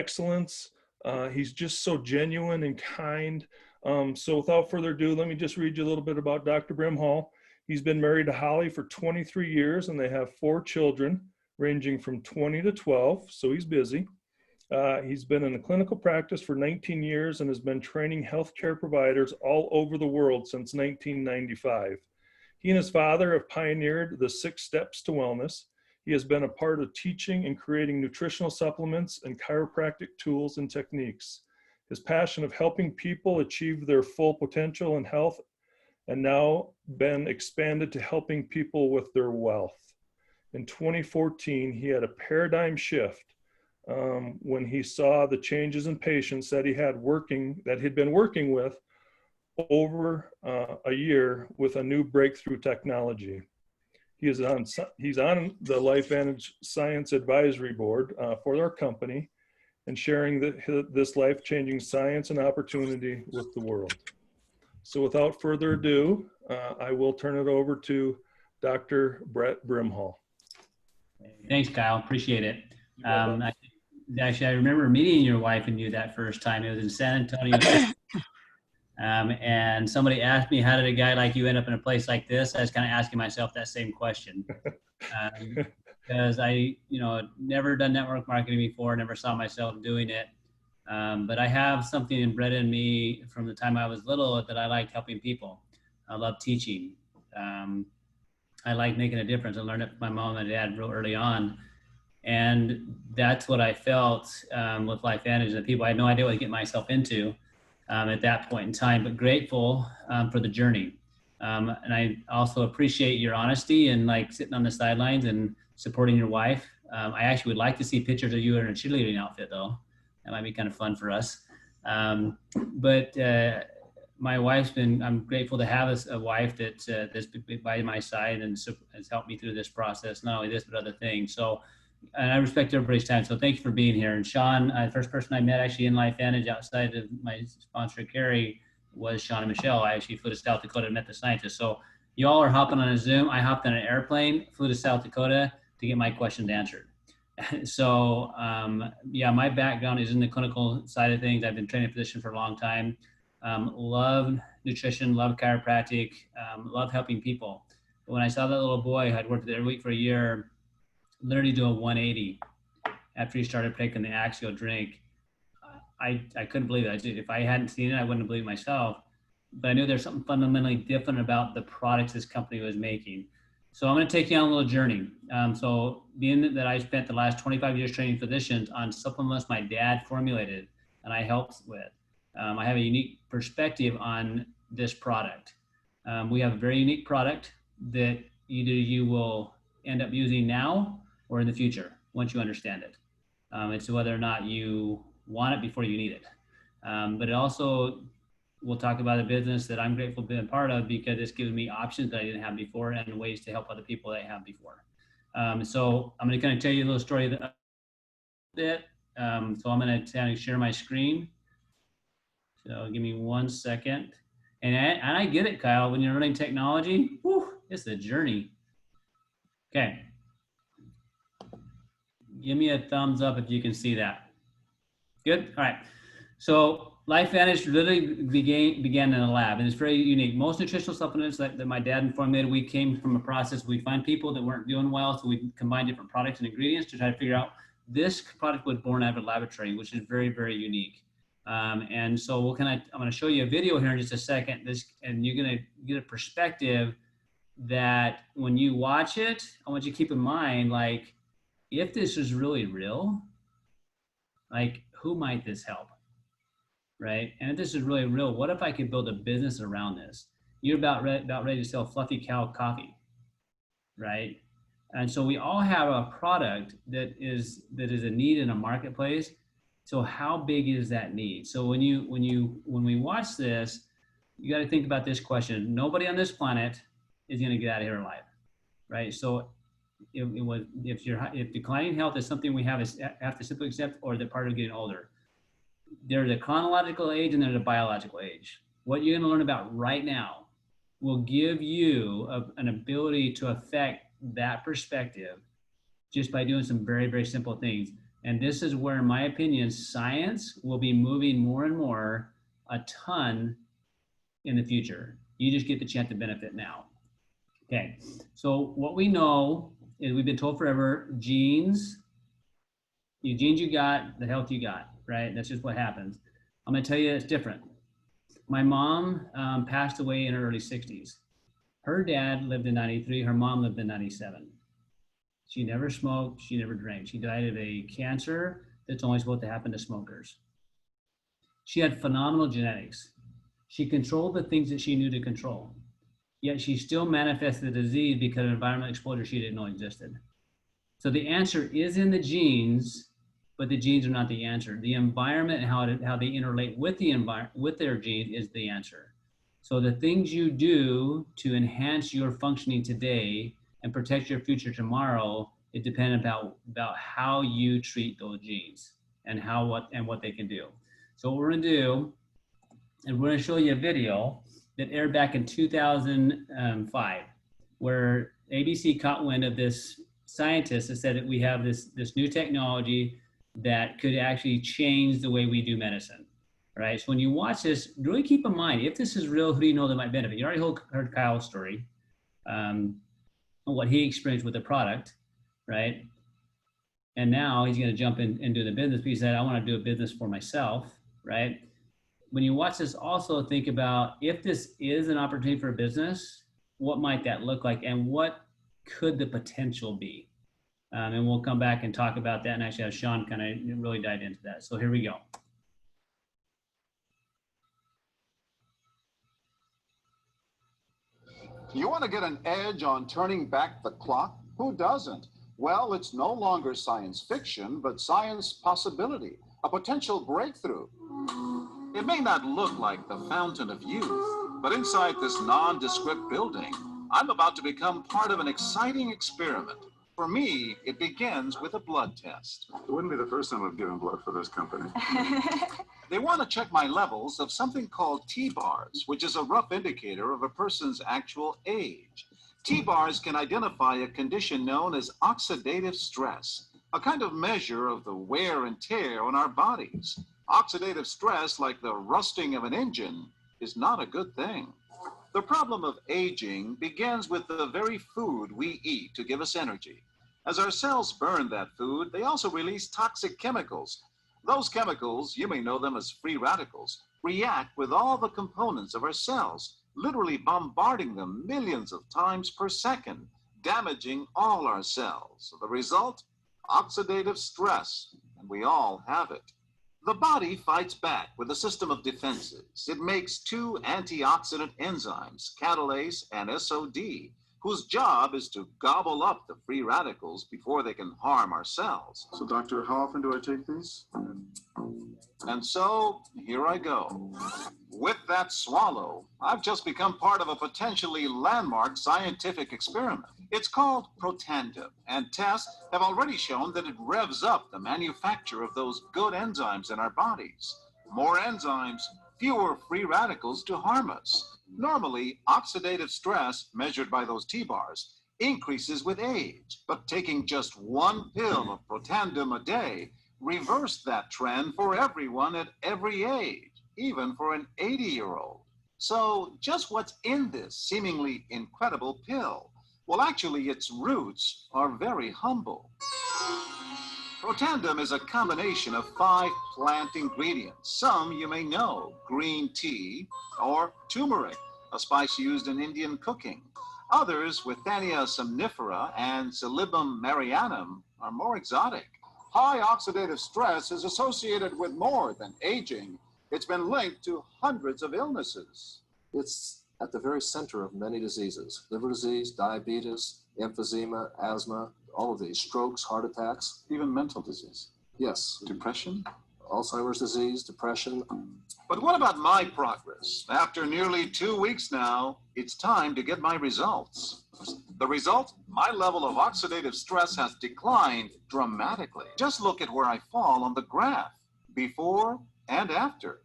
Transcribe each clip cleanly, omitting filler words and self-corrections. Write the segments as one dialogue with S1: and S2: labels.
S1: excellence. He's just so genuine and kind. So without further ado, let me just read you a little bit about Dr. Brimhall. He's been married to Holly for 23 years and they have 4 children ranging from 20 to 12, so he's busy. He's been in a clinical practice for 19 years and has been training healthcare providers all over the world since 1995. He and his father have pioneered the 6 steps to wellness. He has been a part of teaching and creating nutritional supplements and chiropractic tools and techniques. His passion of helping people achieve their full potential and health and now been expanded to helping people with their wealth. In 2014, he had a paradigm shift when he saw the changes in patients that he'd been working with over a year with a new breakthrough technology. He's on the LifeVantage Science Advisory Board for our company and sharing this life-changing science and opportunity with the world. So without further ado, I will turn it over to Dr. Brett Brimhall.
S2: Thanks, Kyle. Appreciate it. Actually, I remember meeting your wife and you that first time. It was in San Antonio. And somebody asked me, how did a guy like you end up in a place like this? I was kind of asking myself that same question. Because I, never done network marketing before, never saw myself doing it. But I have something inbred in me from the time I was little that I liked helping people. I love teaching. I like making a difference. I learned it from my mom and dad real early on. And that's what I felt with LifeVantage. The people, I had no idea what to get myself into at that point in time, but grateful for the journey. And I also appreciate your honesty and like sitting on the sidelines and supporting your wife. I actually would like to see pictures of you in a cheerleading outfit though. That might be kind of fun for us. But my wife's I'm grateful to have a wife that's by my side and has helped me through this process, not only this, but other things. So, and I respect everybody's time. So thank you for being here. And Sean, the first person I met actually in LifeVantage outside of my sponsor, Carrie, was Sean and Michelle. I actually flew to South Dakota and met the scientists. So you all are hopping on a Zoom. I hopped on an airplane, flew to South Dakota to get my questions answered. So yeah, my background is in the clinical side of things. I've been training physician for a long time. Love nutrition, love chiropractic, love helping people. But when I saw that little boy who had worked there every week for a year, literally do a 180 after he started taking the Axial drink, I couldn't believe it. If I hadn't seen it, I wouldn't have believed myself. But I knew there's something fundamentally different about the products this company was making. So I'm going to take you on a little journey. So being that I spent the last 25 years training physicians on supplements my dad formulated and I helped with, I have a unique perspective on this product. We have a very unique product that either you will end up using now or in the future once you understand it. It's whether or not you want it before you need it. But it also, we'll talk about a business that I'm grateful to be a part of because it's given me options that I didn't have before and ways to help other people that I have before. So I'm going to kind of tell you a little story a bit. So I'm going to share my screen. So give me 1 second. And I get it, Kyle, when you're running technology, whew, it's a journey. Okay. Give me a thumbs up if you can see that. Good. All right. So LifeVantage literally began in a lab, and it's very unique. Most nutritional supplements that my dad formulated, we came from a process. We'd find people that weren't doing well, so we combine different products and ingredients to try to figure out. This product was born out of a laboratory, which is very, very unique. And so I'm going to show you a video here in just a second. And you're going to get a perspective that when you watch it, I want you to keep in mind, like, if this is really real, like, who might this help? Right? And if this is really real, what if I could build a business around this? You're about ready to sell Fluffy Cow coffee, right? And so we all have a product that is a need in a marketplace. So how big is that need? So when we watch this, you got to think about this question. Nobody on this planet is going to get out of here alive, right? So if declining health is something we have to simply accept, or the part of getting older, there's a chronological age and there's a biological age. What you're going to learn about right now will give you an ability to affect that perspective just by doing some very, very simple things. And this is where, in my opinion, science will be moving more and more a ton in the future. You just get the chance to benefit now. Okay, so what we know is we've been told forever, genes you got, the health you got, right? That's just what happens. I'm gonna tell you it's different. My mom passed away in her early 60s. Her dad lived in 93, her mom lived in 97. She never smoked, she never drank. She died of a cancer that's only supposed to happen to smokers. She had phenomenal genetics. She controlled the things that she knew to control, yet she still manifested the disease because of environmental exposure she didn't know existed. So the answer is in the genes, but the genes are not the answer. The environment and how they interrelate with the environment, with their genes is the answer. So the things you do to enhance your functioning today and protect your future tomorrow, it depends about how you treat those genes and what they can do. So what we're gonna do, and we're gonna show you a video that aired back in 2005, where ABC caught wind of this scientist that said that we have this new technology that could actually change the way we do medicine, right? So when you watch this, really keep in mind, if this is real, who do you know that might benefit? You already heard Kyle's story, what he experienced with the product, right? And now he's gonna jump in and do the business. He said, I wanna do a business for myself, right? When you watch this, also think about, if this is an opportunity for a business, what might that look like and what could the potential be? And we'll come back and talk about that and actually have Sean kind of really dive into that. So here we go.
S3: You want to get an edge on turning back the clock? Who doesn't? Well, it's no longer science fiction, but science possibility, a potential breakthrough. It may not look like the fountain of youth, but inside this nondescript building, I'm about to become part of an exciting experiment. For me, it begins with a blood test.
S4: It wouldn't be the first time I've given blood for this company.
S3: They want to check my levels of something called T-bars, which is a rough indicator of a person's actual age. T-bars can identify a condition known as oxidative stress, a kind of measure of the wear and tear on our bodies. Oxidative stress, like the rusting of an engine, is not a good thing. The problem of aging begins with the very food we eat to give us energy. As our cells burn that food, they also release toxic chemicals. Those chemicals, you may know them as free radicals, react with all the components of our cells, literally bombarding them millions of times per second, damaging all our cells. The result? Oxidative stress, and we all have it. The body fights back with a system of defenses. It makes two antioxidant enzymes, catalase and SOD, whose job is to gobble up the free radicals before they can harm our cells.
S4: So, doctor, how often do I take these?
S3: And so, here I go. With that swallow, I've just become part of a potentially landmark scientific experiment. It's called Protandim, and tests have already shown that it revs up the manufacture of those good enzymes in our bodies. More enzymes, fewer free radicals to harm us. Normally, oxidative stress, measured by those T-bars, increases with age, but taking just one pill of Protandim a day reversed that trend for everyone at every age, even for an 80-year-old. So just what's in this seemingly incredible pill? Well, actually, its roots are very humble. Protandim is a combination of 5 plant ingredients. Some you may know: green tea or turmeric, a spice used in Indian cooking. Others, Withania somnifera and Silybum marianum, are more exotic. High oxidative stress is associated with more than aging. It's been linked to hundreds of illnesses.
S5: It's at the very center of many diseases: liver disease, diabetes, emphysema, asthma, all of these, strokes, heart attacks.
S4: Even mental disease.
S5: Yes,
S4: Depression?
S5: Alzheimer's disease, depression.
S3: But what about my progress? After nearly 2 weeks now, it's time to get my results. The result? My level of oxidative stress has declined dramatically. Just look at where I fall on the graph, before and after.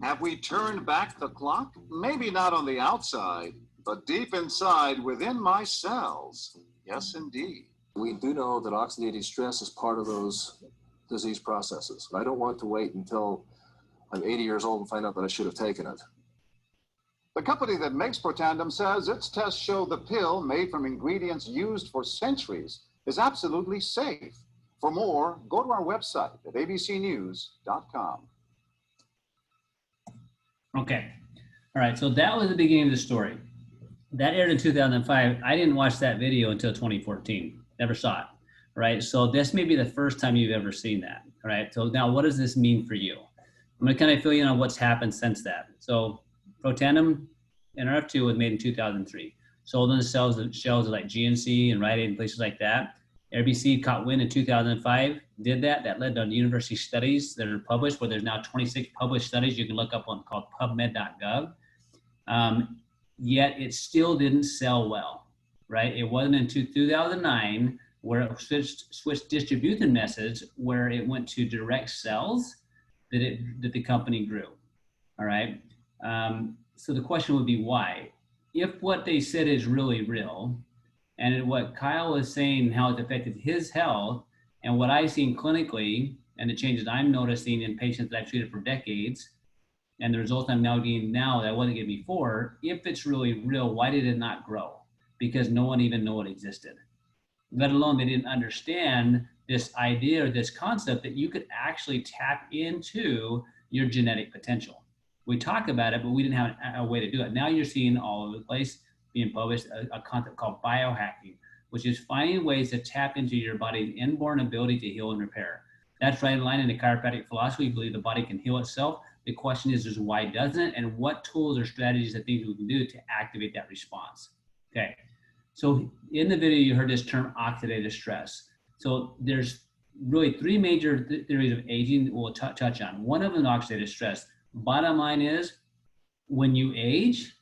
S3: Have we turned back the clock? Maybe not on the outside, but deep inside within my cells. Yes, indeed.
S5: We do know that oxidative stress is part of those disease processes. I don't want to wait until I'm 80 years old and find out that I should have taken it.
S3: The company that makes Protandim says its tests show the pill, made from ingredients used for centuries, is absolutely safe. For more, go to our website at abcnews.com.
S2: Okay. All right. So that was the beginning of the story. That aired in 2005. I didn't watch that video until 2014. Never saw it. Right. So this may be the first time you've ever seen that. All right. So now what does this mean for you? I'm going to kind of fill you in on what's happened since that. So Protandim NRF2 was made in 2003. Sold on the shelves of like GNC and Rite Aid and places like that. RBC caught wind in 2005, did that. That led to university studies that are published, where there's now 26 published studies you can look up on called PubMed.gov. Yet it still didn't sell well, right? It wasn't until 2009 where it switched distribution methods, where it went to direct sales, that the company grew. All right. So the question would be why? If what they said is really real, and what Kyle was saying, how it affected his health, and what I've seen clinically, and the changes I'm noticing in patients that I've treated for decades, and the results I'm now getting now that I wasn't getting before, if it's really real, why did it not grow? Because no one even knew it existed. Let alone they didn't understand this idea or this concept that you could actually tap into your genetic potential. We talk about it, but we didn't have a way to do it. Now you're seeing all over the place being published a concept called biohacking, which is finding ways to tap into your body's inborn ability to heal and repair. That's right in line in the chiropractic philosophy. We believe the body can heal itself. The question is why doesn't it, and what tools or strategies and things we can do to activate that response. Okay, so in the video you heard this term oxidative stress. So there's really three major theories of aging that we'll touch on. One of them is oxidative stress. Bottom line is, when you age,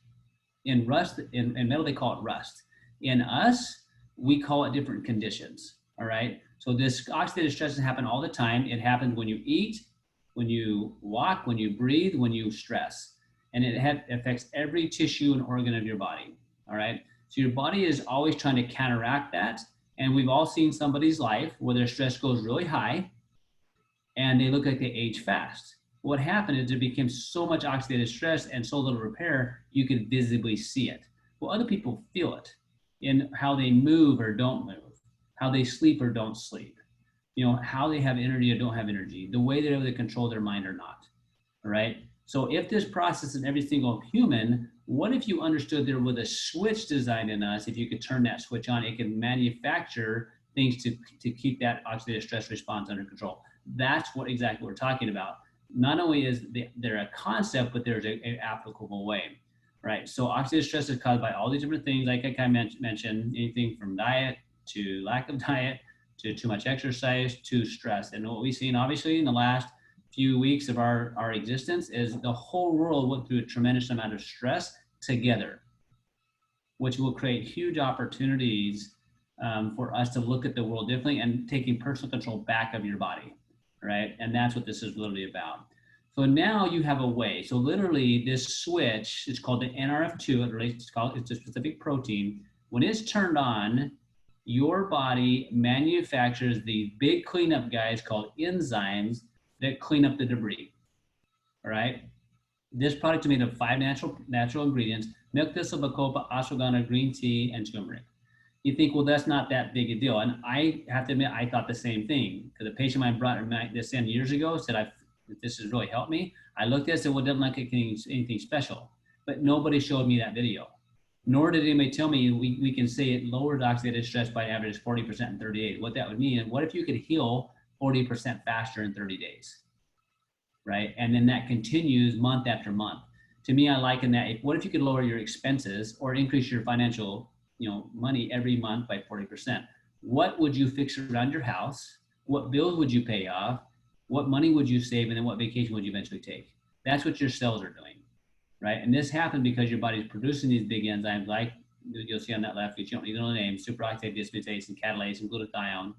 S2: in metal they call it rust. In us, we call it different conditions. All right. So this oxidative stress happens all the time. It happens when you eat, when you walk, when you breathe, when you stress, and it affects every tissue and organ of your body. All right. So your body is always trying to counteract that. And we've all seen somebody's life where their stress goes really high, and they look like they age fast. What happened is there became so much oxidative stress and so little repair, you could visibly see it. Well, other people feel it in how they move or don't move, how they sleep or don't sleep, how they have energy or don't have energy, the way they're able to control their mind or not. All right. So if this process in every single human, what if you understood there was a switch designed in us? If you could turn that switch on, it could manufacture things to keep that oxidative stress response under control. That's what exactly we're talking about. Not only is there a concept, but there's an applicable way, right? So oxidative stress is caused by all these different things, like I kind of mentioned, anything from diet to lack of diet to too much exercise to stress. And what we've seen, obviously, in the last few weeks of our existence is the whole world went through a tremendous amount of stress together, which will create huge opportunities for us to look at the world differently and taking personal control back of your body. Right? And that's what this is literally about. So now you have a way. So literally this switch is called the NRF2. It's a specific protein. When it's turned on, your body manufactures these big cleanup guys called enzymes that clean up the debris. All right? This product is made of 5 natural ingredients: milk thistle, bacopa, ashwagandha, green tea, and turmeric. You think, well, that's not that big a deal. And I have to admit, I thought the same thing. Because the patient I brought this in years ago said, this has really helped me. I looked at it and said, well, it doesn't like anything special. But nobody showed me that video. Nor did anybody tell me we can say it lowered oxidative stress by an average 40% in 30 days. What that would mean, and what if you could heal 40% faster in 30 days? Right? And then that continues month after month. To me, I liken that. What if you could lower your expenses or increase your financial money every month by 40%? What would you fix around your house? What bills would you pay off? What money would you save? And then what vacation would you eventually take? That's what your cells are doing, right? And this happens because your body's producing these big enzymes like you'll see on that left, which you don't need to know the name, superoxide dismutase and catalase and glutathione.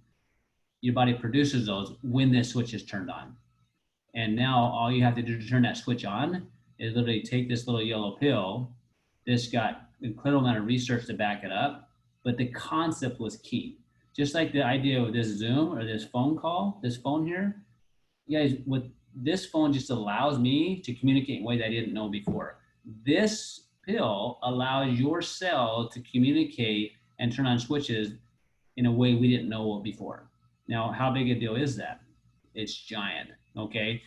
S2: Your body produces those when this switch is turned on. And now all you have to do to turn that switch on is literally take this little yellow pill. This got incredible amount of research to back it up, but the concept was key. just like the idea of this Zoom or this phone call, this phone here, you guys, with this phone just allows me to communicate in ways I didn't know before. This pill allows your cell to communicate and turn on switches in a way we didn't know before. Now, how big a deal is that? It's giant, okay?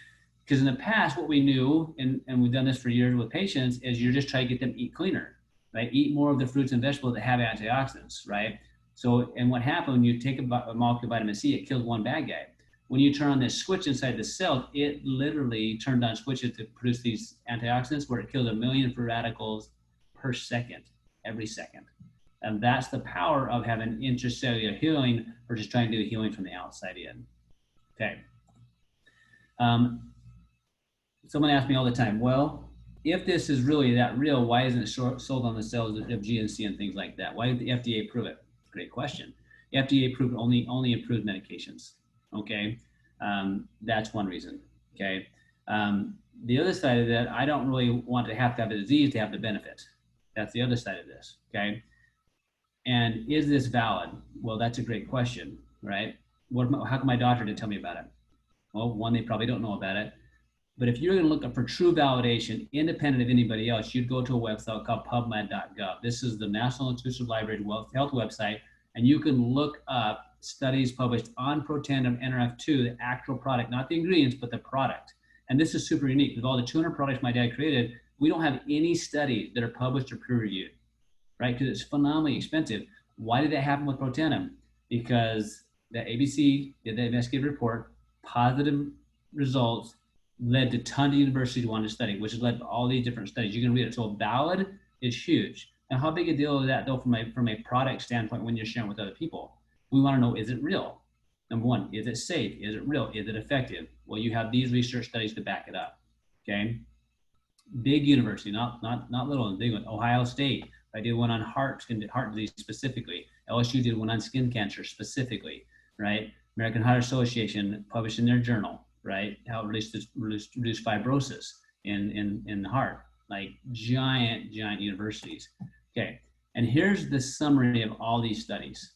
S2: Because in the past, what we knew, and we've done this for years with patients, is you're just trying to get them to eat cleaner, right? Eat more of the fruits and vegetables that have antioxidants, right? So, and what happened when you take a molecule of vitamin C, it kills one bad guy. When you turn on this switch inside the cell, it literally turned on switches to produce these antioxidants where it kills 1 million free radicals per second, every second. And that's the power of having intracellular healing versus trying to do healing from the outside in. Okay. Someone asks me all the time, well, if this is really that real, why isn't it sold on the cells of GNC and things like that? Why did the FDA approve it? Great question. The FDA approved only approved medications. Okay, that's one reason. Okay, the other side of that, I don't really want to have a disease to have the benefit. That's the other side of this. Okay, and is this valid? Well, that's a great question, right? How can my doctor didn't tell me about it? Well, one, they probably don't know about it. But if you're going to look up for true validation, independent of anybody else, you'd go to a website called PubMed.gov. This is the National Institutes Library Health website, and you can look up studies published on Protandim NRF2, the actual product, not the ingredients, but the product. And this is super unique. With all the 200 products my dad created, we don't have any studies that are published or peer-reviewed, right? Because it's phenomenally expensive. Why did that happen with Protandim? Because the ABC did the investigative report, positive results, led to tons of universities wanting to study, which has led to all these different studies. You can read it. So valid is huge. Now, how big a deal is that though from a product standpoint when you're sharing with other people? We want to know, is it real? Number one, is it safe? Is it real? Is it effective? Well, you have these research studies to back it up, okay? Big university, not little ones, big one. Ohio State, I did one on heart disease specifically. LSU did one on skin cancer specifically, right? American Heart Association published in their journal, right? How it reduce fibrosis in the heart, like giant universities. Okay, and here's the summary of all these studies.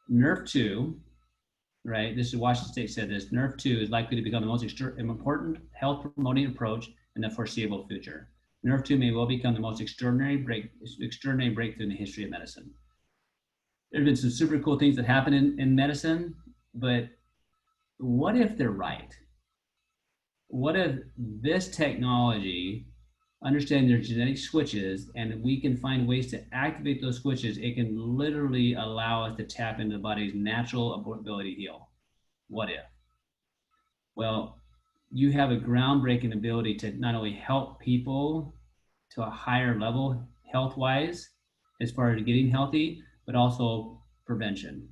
S2: NRF2, right? This is Washington State said this. NRF2 is likely to become the most important health promoting approach in the foreseeable future. NRF2 may well become the most extraordinary breakthrough in the history of medicine. There have been some super cool things that happen in medicine, but what if they're right? What if this technology, understanding their genetic switches, and we can find ways to activate those switches, it can literally allow us to tap into the body's natural ability to heal. What if? Well, you have a groundbreaking ability to not only help people to a higher level health-wise, as far as getting healthy, but also prevention,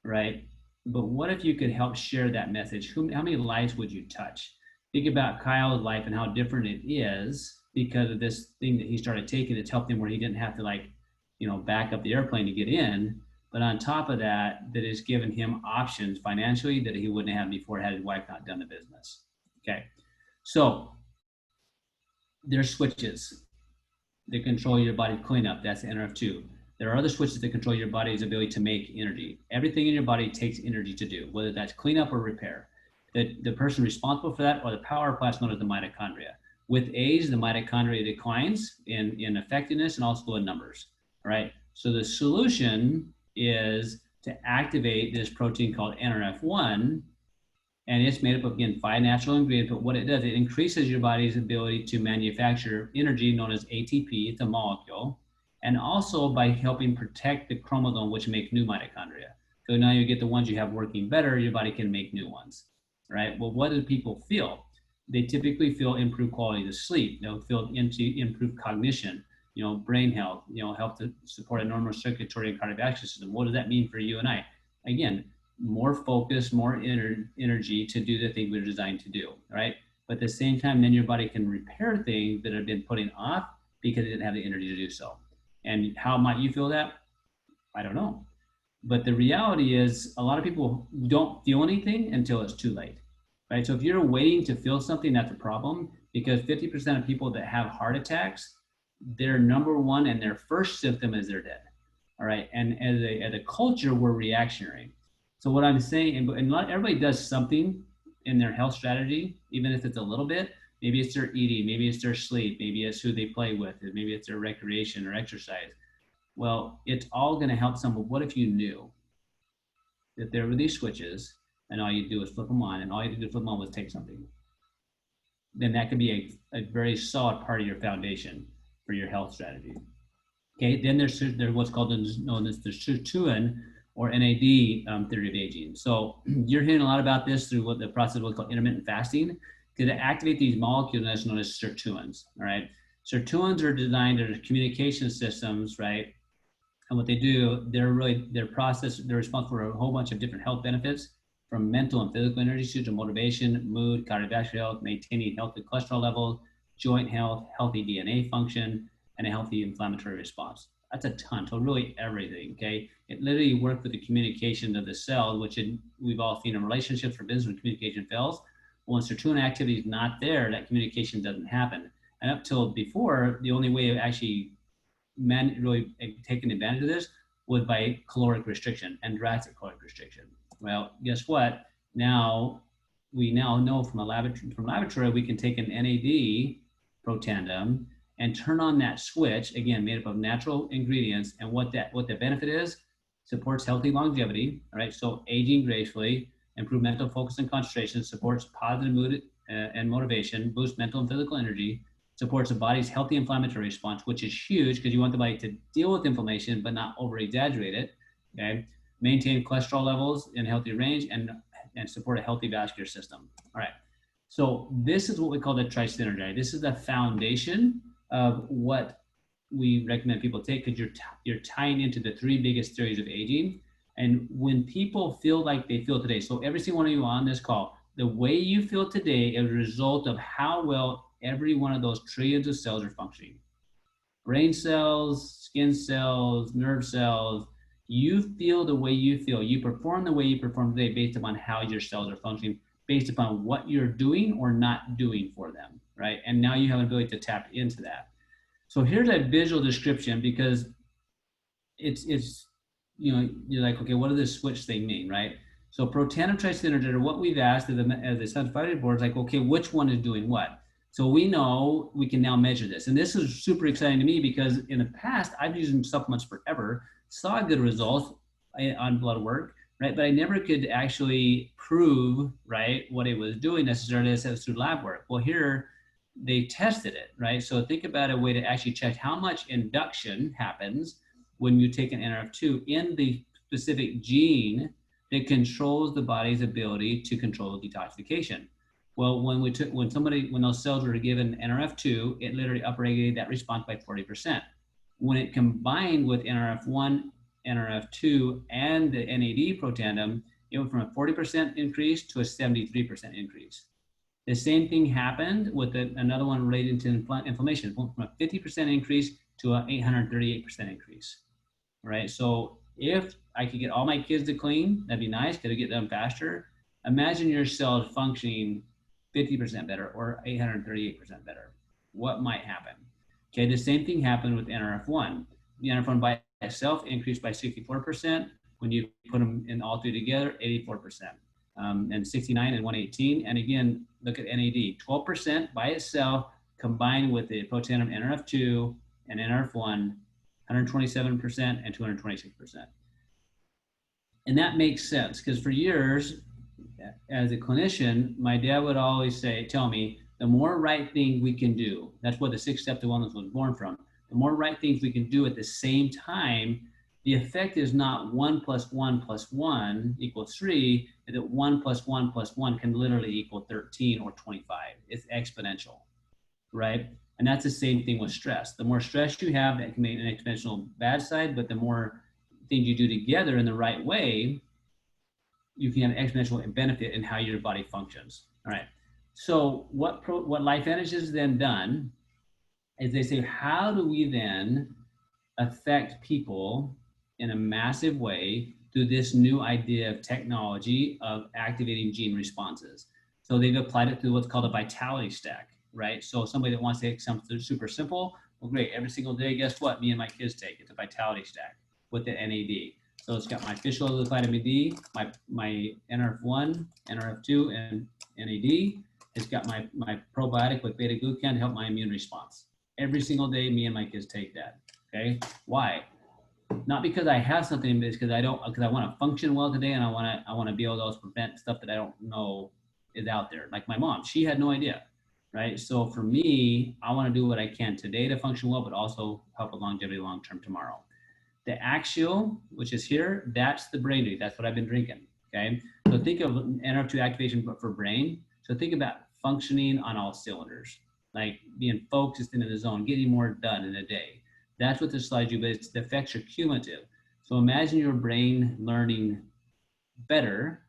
S2: right? But what if you could help share that message? How many lives would you touch? Think about Kyle's life and how different it is because of this thing that he started taking. It's helped him where he didn't have to back up the airplane to get in. But on top of that, that has given him options financially that he wouldn't have before had his wife not done the business. Okay, so there's switches that control your body cleanup. That's the NRF2. There are other switches that control your body's ability to make energy. Everything in your body takes energy to do, whether that's cleanup or repair. The person responsible for that or the power plant known as the mitochondria. With age, the mitochondria declines in effectiveness and also in numbers, right? So the solution is to activate this protein called NRF1, and it's made up of, again, 5 natural ingredients, but what it does, it increases your body's ability to manufacture energy known as ATP, it's a molecule, and also by helping protect the chromosome, which make new mitochondria. So now you get the ones you have working better, your body can make new ones, right? Well, what do people feel? They typically feel improved quality of sleep. They'll feel improved cognition, brain health, help to support a normal circulatory and cardiovascular system. What does that mean for you and I? Again, more focus, more energy to do the thing we're designed to do, right? But at the same time, then your body can repair things that have been putting off because it didn't have the energy to do so. And how might you feel that? I don't know. But the reality is a lot of people don't feel anything until it's too late, right? So if you're waiting to feel something, that's a problem, because 50% of people that have heart attacks, their number one and their first symptom is they're dead. All right. And as a culture, we're reactionary. So what I'm saying, and not everybody does something in their health strategy, even if it's a little bit. Maybe it's their eating, maybe it's their sleep, maybe it's who they play with, maybe it's their recreation or exercise. Well, it's all going to help some. But what if you knew that there were these switches and all you do is flip them on, and all you do to flip them on was take something? Then that could be a very solid part of your foundation for your health strategy. Okay, then there's what's called known as the sirtuin or NAD theory of aging. So you're hearing a lot about this through what the process was called intermittent fasting, because to activate these molecules that's known as sirtuins. All right, sirtuins are designed as communication systems, right? And what they do, they're responsible for a whole bunch of different health benefits, from mental and physical energy to motivation, mood, cardiovascular health, maintaining healthy cholesterol levels, joint health, healthy DNA function, and a healthy inflammatory response. That's a ton. So really everything, okay? It literally works with the communication of the cell, which we've all seen in relationships for business when communication fails. Well, when sirtuin activity is not there, that communication doesn't happen. And up till before, the only way of actually really taking advantage of this was by caloric restriction and drastic caloric restriction. Well, guess what? We now know from laboratory, we can take an NAD Protandim and turn on that switch, again, made up of natural ingredients. And what the benefit is, supports healthy longevity, all right? So aging gracefully, improve mental focus and concentration, supports positive mood and motivation, boosts mental and physical energy, supports the body's healthy inflammatory response, which is huge because you want the body to deal with inflammation, but not over exaggerate it, okay? Maintain cholesterol levels in healthy range and support a healthy vascular system. All right, so this is what we call the Tri-Synergite. This is the foundation of what we recommend people take, because you're tying into the three biggest theories of aging. And when people feel like they feel today, so every single one of you on this call, the way you feel today is a result of how well every one of those trillions of cells are functioning. Brain cells, skin cells, nerve cells. You feel the way you feel. You perform the way you perform today based upon how your cells are functioning, based upon what you're doing or not doing for them, right? And now you have an ability to tap into that. So here's a visual description, because it's you're like, okay, what does this switch thing mean, right? So Protandim Tri-Synergite, what we've asked as the Scientific Board is like, okay, which one is doing what? So we know we can now measure this. And this is super exciting to me, because in the past, I've used supplements forever, saw good results on blood work, right? But I never could actually prove, right, what it was doing necessarily as through lab work. Well, here they tested it, right? So think about a way to actually check how much induction happens when you take an NRF2 in the specific gene that controls the body's ability to control detoxification. Well, when those cells were given NRF2, it literally upregulated that response by 40%. When it combined with NRF1, NRF2, and the NAD Protandim, it went from a 40% increase to a 73% increase. The same thing happened with another one related to inflammation. It went from a 50% increase to an 838% increase, right? So if I could get all my kids to clean, that'd be nice, because it'd get them faster. Imagine your cells functioning 50% better or 838% better. What might happen? Okay, the same thing happened with NRF1. The NRF1 by itself increased by 64%. When you put them in all three together, 84%. And 69 and 118. And again, look at NAD, 12% by itself, combined with the Protandim NRF2 and NRF1, 127% and 226%. And that makes sense, because for years, as a clinician, my dad would always tell me, the more right thing we can do, that's what the 6 Steps to Wellness was born from. The more right things we can do at the same time, the effect is not 1 + 1 + 1 = 3, and that 1 + 1 + 1 can literally equal 13 or 25. It's exponential, right? And that's the same thing with stress. The more stress you have, that can make an exponential bad side, but the more things you do together in the right way, you can have an exponential benefit in how your body functions. All right. So what LifeVantage has then done is they say, how do we then affect people in a massive way through this new idea of technology of activating gene responses? So they've applied it through what's called a vitality stack, right? So somebody that wants to take something super simple, well, great. Every single day, guess what? Me and my kids take. It's a vitality stack. with the NAD. So it's got my fish oil with vitamin D, my NRF1, NRF2, and NAD. It's got my probiotic with beta glucan to help my immune response. Every single day, me and my kids take that. Okay, why? Not because I have something, but it's because I want to function well today, and I want to be able to also prevent stuff that I don't know is out there. Like my mom, she had no idea, right? So for me, I want to do what I can today to function well, but also help with longevity long term tomorrow. The Axial, which is here, that's the brain drink. That's what I've been drinking. Okay, so think of NRF2 activation, but for brain. So think about functioning on all cylinders, like being focused and in the zone, getting more done in a day. That's what this slide do, but the effects are cumulative. So imagine your brain learning better,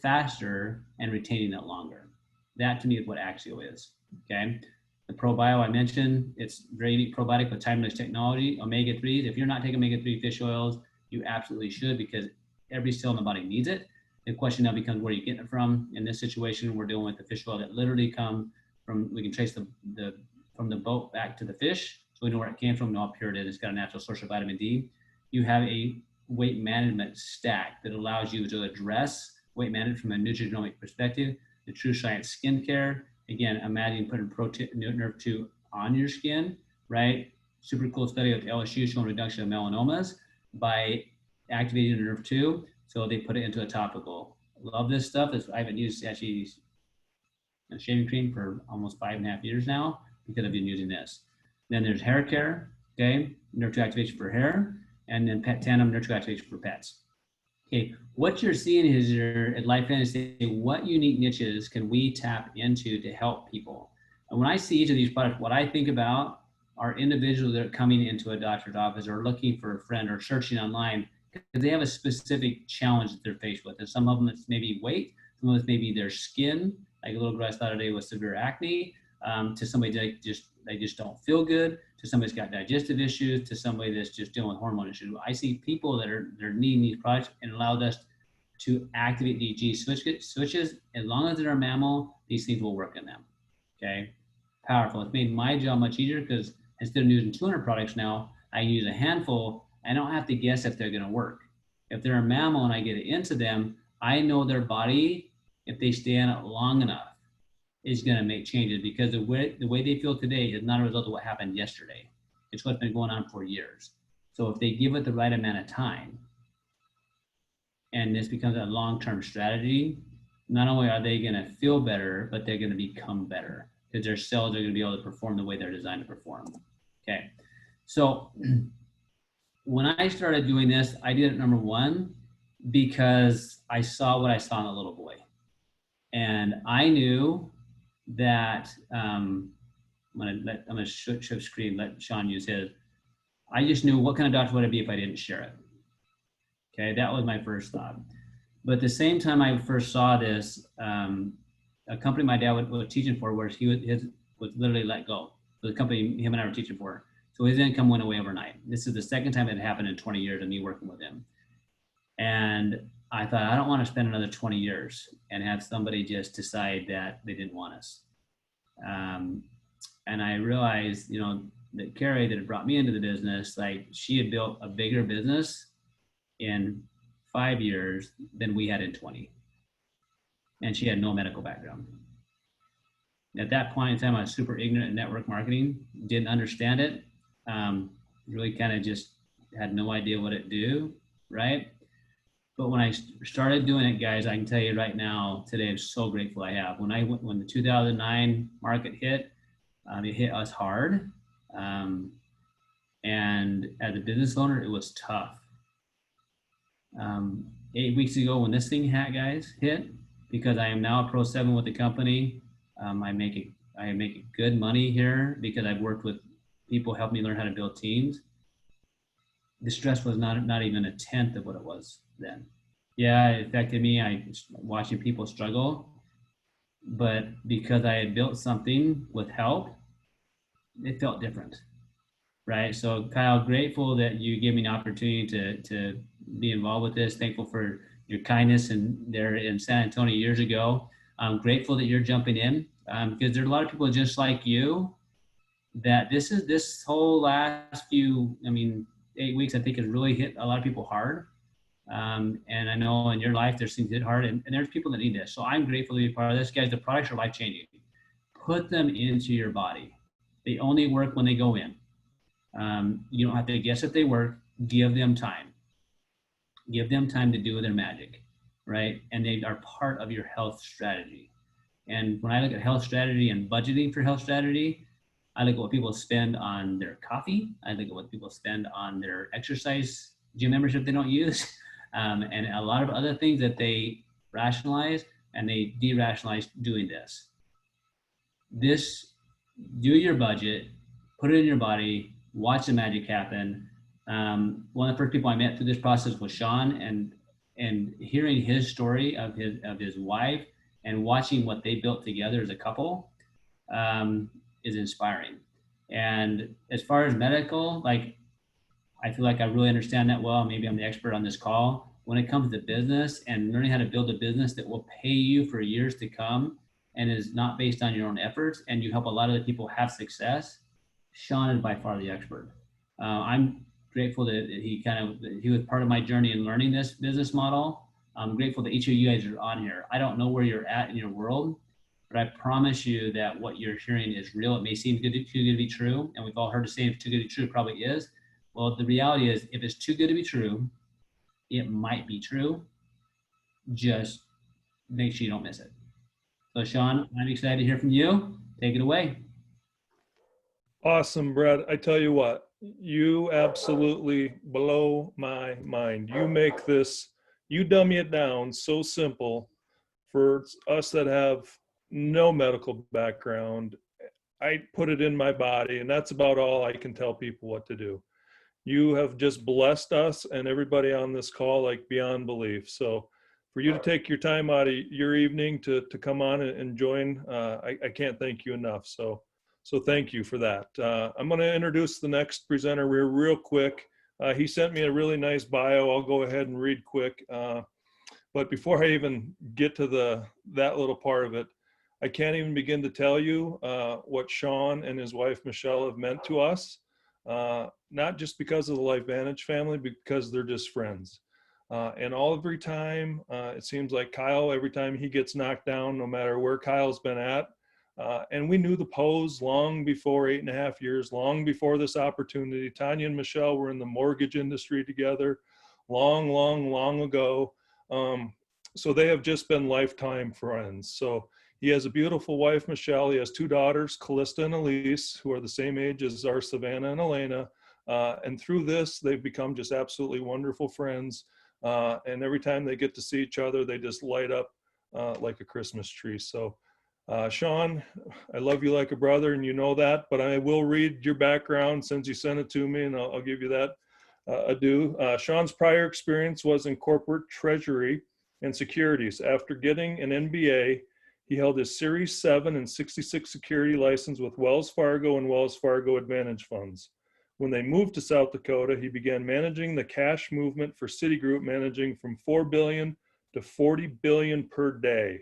S2: faster, and retaining it longer. That to me is what Axial is, okay? The ProBio I mentioned, it's very unique probiotic with timeless technology. Omega-3s, if you're not taking omega-3 fish oils, you absolutely should, because every cell in the body needs it. The question now becomes, where are you getting it from? In this situation, we're dealing with the fish oil that literally come from, we can trace from the boat back to the fish. So we know where it came from, know how pure it is. It's got a natural source of vitamin D. You have a weight management stack that allows you to address weight management from a nutrigenomic perspective. The True Science skincare. Again, imagine putting Nerve 2 on your skin, right? Super cool study of LSU showing reduction of melanomas by activating Nerve 2. So they put it into a topical. Love this stuff. I haven't used actually a shaving cream for almost 5.5 years now because I've been using this. Then there's hair care, okay? Nerve 2 activation for hair, and then Pet Tandem Nerve 2 activation for pets. Okay, what you're seeing is at Life Fantasy, what unique niches can we tap into to help people? And when I see each of these products, what I think about are individuals that are coming into a doctor's office or looking for a friend or searching online because they have a specific challenge that they're faced with. And some of them it's maybe weight, some of it's maybe their skin, like a little girl I saw today with severe acne, to somebody that they just don't feel good, to somebody that's got digestive issues, to somebody that's just dealing with hormone issues. I see people that are needing these products and allowed us to activate the G switches. As long as they're a mammal, these things will work in them. Okay, powerful. It's made my job much easier because instead of using 200 products now, I use a handful. I don't have to guess if they're going to work. If they're a mammal and I get it into them, I know their body, if they stay on it long enough, is going to make changes, because the way they feel today is not a result of what happened yesterday. It's what's been going on for years. So if they give it the right amount of time, and this becomes a long-term strategy, not only are they going to feel better, but they're going to become better because their cells are going to be able to perform the way they're designed to perform. Okay. So when I started doing this, I did it, number one, because I saw what I saw in a little boy. And I knew that I'm gonna shift screen, let Sean use his. I just knew what kind of doctor would I be if I didn't share it. Okay, that was my first thought. But at the same time I first saw this, a company my dad was teaching for, where his was literally let go. So the company him and I were teaching for, so his income went away overnight. This is the second time it happened in 20 years of me working with him. And I thought, I don't want to spend another 20 years and have somebody just decide that they didn't want us. And I realized, that Carrie that had brought me into the business, like she had built a bigger business in 5 years than we had in 20. And she had no medical background. At that point in time, I was super ignorant in network marketing, didn't understand it, really kind of just had no idea what it do, right? But when I started doing it, guys, I can tell you right now, today I'm so grateful I have. When the 2009 market hit, it hit us hard. And as a business owner, it was tough. 8 weeks ago, when this thing hit, because I am now a Pro 7 with the company, I make good money here because I've worked with people help me learn how to build teams. The stress was not even a tenth of what it was then. Yeah, it affected me. I watching people struggle, but because I had built something with help, it felt different, right? So Kyle, grateful that you gave me an opportunity to be involved with this. Thankful for your kindness and there in San Antonio years ago. I'm grateful that you're jumping in because there are a lot of people just like you that this whole last few, 8 weeks, I think has really hit a lot of people hard. And I know in your life, there's things that hit hard, and there's people that need this. So I'm grateful to be part of this. Guys, the products are life-changing. Put them into your body. They only work when they go in. You don't have to guess if they work. Give them time. Give them time to do their magic, right? And they are part of your health strategy. And when I look at health strategy and budgeting for health strategy, I look at what people spend on their coffee. I look at what people spend on their exercise gym membership they don't use, and a lot of other things that they rationalize and they de-rationalize doing this. Do your budget, put it in your body, watch the magic happen. One of the first people I met through this process was Sean, and hearing his story of his wife and watching what they built together as a couple is inspiring. And as far as medical, like, I feel like I really understand that well. Maybe I'm the expert on this call. When it comes to business and learning how to build a business that will pay you for years to come and is not based on your own efforts, and you help a lot of the people have success, Sean is by far the expert. I'm grateful that he was part of my journey in learning this business model. I'm grateful that each of you guys are on here. I don't know where you're at in your world, but I promise you that what you're hearing is real. It may seem too good to be true, and we've all heard the saying, if too good to be true, it probably is. Well, the reality is, if it's too good to be true, it might be true. Just make sure you don't miss it. So, Sean, I'm excited to hear from you. Take it away.
S1: Awesome, Brett. I tell you what, you absolutely blow my mind. You make this, you dummy it down so simple for us that have no medical background. I put it in my body, and that's about all I can tell people what to do. You have just blessed us and everybody on this call like beyond belief. So for you to take your time out of your evening to come on and join, I can't thank you enough. So thank you for that. I'm going to introduce the next presenter real quick. He sent me a really nice bio. I'll go ahead and read quick. But before I even get to that little part of it, I can't even begin to tell you what Sean and his wife, Michelle, have meant to us. Not just because of the LifeVantage family, because they're just friends. And every time, it seems like Kyle, every time he gets knocked down, no matter where Kyle's been at, and we knew the pose long before 8.5 years, long before this opportunity. Tanya and Michelle were in the mortgage industry together long ago. So they have just been lifetime friends. So he has a beautiful wife, Michelle. He has 2 daughters, Callista and Elise, who are the same age as our Savannah and Elena. And through this, they've become just absolutely wonderful friends. And every time they get to see each other, they just light up like a Christmas tree. So Sean, I love you like a brother, and you know that, but I will read your background since you sent it to me, and I'll give you that ado. Sean's prior experience was in corporate treasury and securities. After getting an MBA, he held his Series 7 and 66 security license with Wells Fargo and Wells Fargo Advantage Funds. When they moved to South Dakota, he began managing the cash movement for Citigroup, managing from $4 billion to $40 billion per day.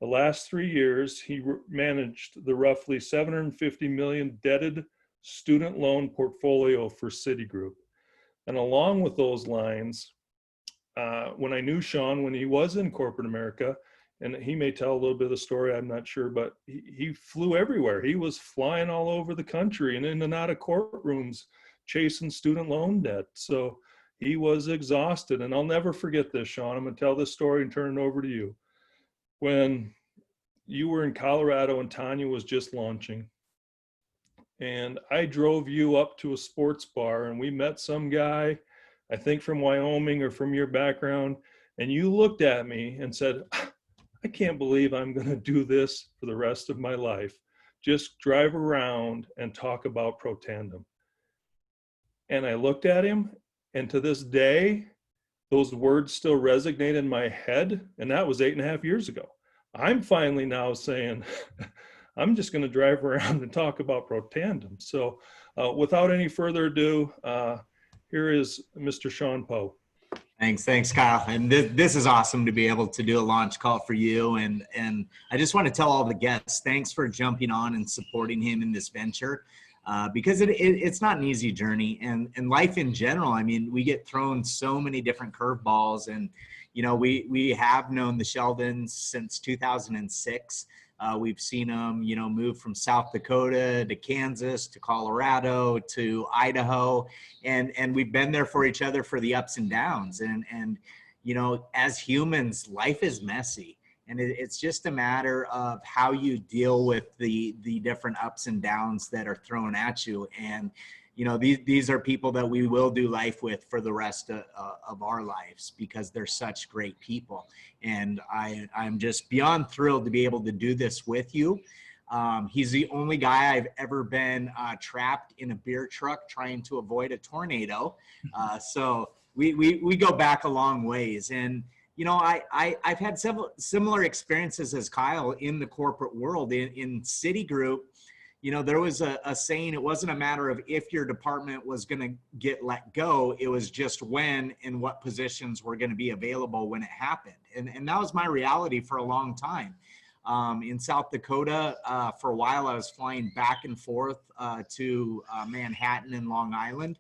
S1: The last 3 years, he managed the roughly $750 million debted student loan portfolio for Citigroup. And along with those lines, when I knew Sean, when he was in corporate America, and he may tell a little bit of the story, I'm not sure, but he flew everywhere. He was flying all over the country and in and out of courtrooms chasing student loan debt. So he was exhausted. And I'll never forget this, Sean. I'm going to tell this story and turn it over to you. When you were in Colorado and Tanya was just launching, and I drove you up to a sports bar, and we met some guy, I think from Wyoming or from your background, and you looked at me and said, I can't believe I'm going to do this for the rest of my life. Just drive around and talk about Protandim. And I looked at him, and to this day, those words still resonate in my head. And that was 8.5 years ago. I'm finally now saying, I'm just going to drive around and talk about Protandim. So without any further ado, here is Mr. Sean Poe.
S6: Thanks, Kyle. And this is awesome to be able to do a launch call for you. And I just want to tell all the guests, thanks for jumping on and supporting him in this venture. because it's not an easy journey, and life in general. I mean, we get thrown so many different curveballs, and we have known the Sheldons since 2006. We've seen them, move from South Dakota to Kansas to Colorado to Idaho, and we've been there for each other for the ups and downs. And as humans, life is messy, and it's just a matter of how you deal with the different ups and downs that are thrown at you. And these are people that we will do life with for the rest of our lives, because they're such great people. And I'm just beyond thrilled to be able to do this with you. He's the only guy I've ever been trapped in a beer truck trying to avoid a tornado. So we go back a long ways. And, I've had several similar experiences as Kyle in the corporate world. In Citigroup, there was a saying, it wasn't a matter of if your department was going to get let go, it was just when and what positions were going to be available when it happened. And that was my reality for a long time. In South Dakota, for a while, I was flying back and forth to Manhattan and Long Island